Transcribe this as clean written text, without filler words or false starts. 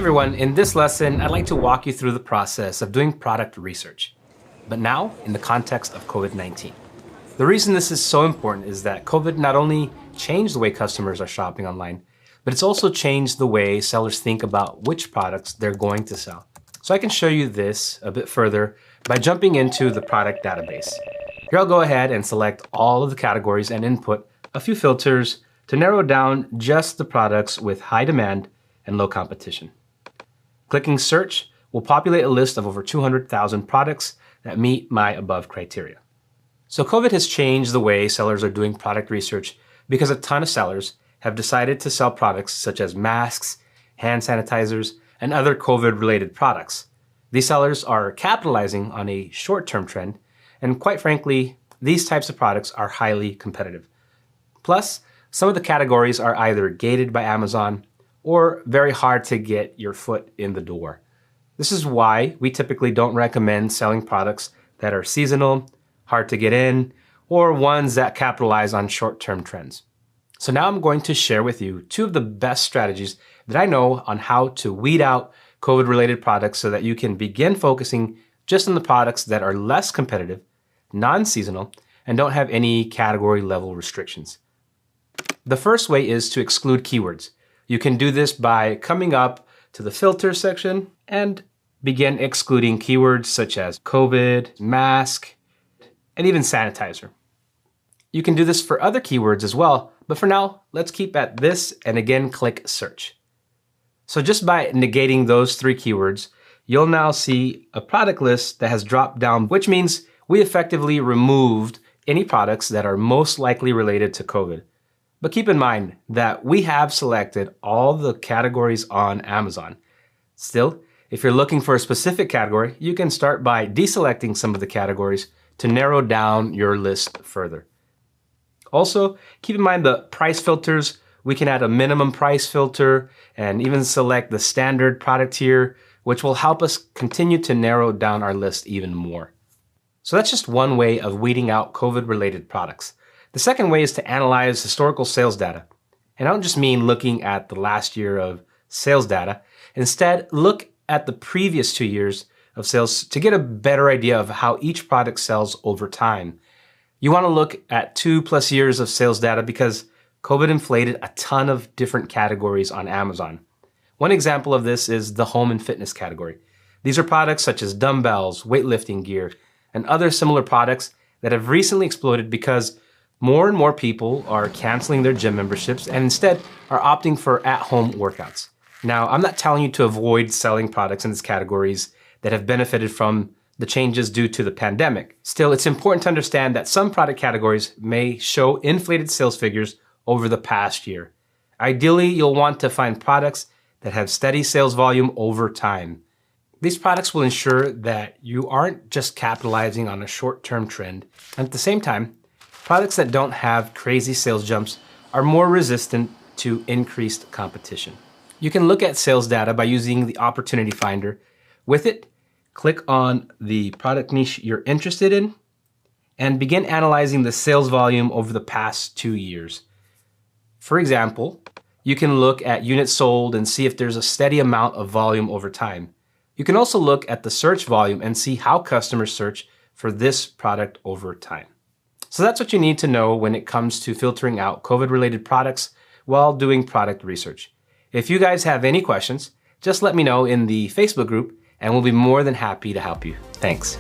everyone, in this lesson, I'd like to walk you through the process of doing product research, but now in the context of COVID-19. The reason this is so important is that COVID not only changed the way customers are shopping online, but it's also changed the way sellers think about which products they're going to sell. So I can show you this a bit further by jumping into the product database. Here I'll go ahead and select all of the categories and input a few filters to narrow down just the products with high demand and low competition. Clicking search will populate a list of over 200,000 products that meet my above criteria. So COVID has changed the way sellers are doing product research because a ton of sellers have decided to sell products such as masks, hand sanitizers, and other COVID-related products. These sellers are capitalizing on a short-term trend, and quite frankly, these types of products are highly competitive. Plus, some of the categories are either gated by Amazon or very hard to get your foot in the door. This is why we typically don't recommend selling products that are seasonal, hard to get in, or ones that capitalize on short-term trends. So now I'm going to share with you two of the best strategies that I know on how to weed out COVID-related products so that you can begin focusing just on the products that are less competitive, non-seasonal, and don't have any category level restrictions. The first way is to exclude keywords. You can do this by coming up to the filter section and begin excluding keywords such as COVID, mask, and even sanitizer. You can do this for other keywords as well, but for now, let's keep at this and again click search. So just by negating those three keywords, you'll now see a product list that has dropped down, which means we effectively removed any products that are most likely related to COVID. But keep in mind that we have selected all the categories on Amazon. Still, if you're looking for a specific category, you can start by deselecting some of the categories to narrow down your list further. Also, keep in mind the price filters. We can add a minimum price filter and even select the standard product tier, which will help us continue to narrow down our list even more. So that's just one way of weeding out COVID-related products. The second way is to analyze historical sales data. And I don't just mean looking at the last year of sales data. Instead, look at the previous 2 years of sales to get a better idea of how each product sells over time. You want to look at 2+ years of sales data because COVID inflated a ton of different categories on Amazon. One example of this is the home and fitness category. These are products such as dumbbells, weightlifting gear, and other similar products that have recently exploded because more and more people are canceling their gym memberships and instead are opting for at-home workouts. Now, I'm not telling you to avoid selling products in these categories that have benefited from the changes due to the pandemic. Still, it's important to understand that some product categories may show inflated sales figures over the past year. Ideally, you'll want to find products that have steady sales volume over time. These products will ensure that you aren't just capitalizing on a short-term trend, and at the same time, products that don't have crazy sales jumps are more resistant to increased competition. You can look at sales data by using the Opportunity Finder. With it, click on the product niche you're interested in and begin analyzing the sales volume over the past 2 years. For example, you can look at units sold and see if there's a steady amount of volume over time. You can also look at the search volume and see how customers search for this product over time. So that's what you need to know when it comes to filtering out COVID-related products while doing product research. If you guys have any questions, just let me know in the Facebook group and we'll be more than happy to help you. Thanks.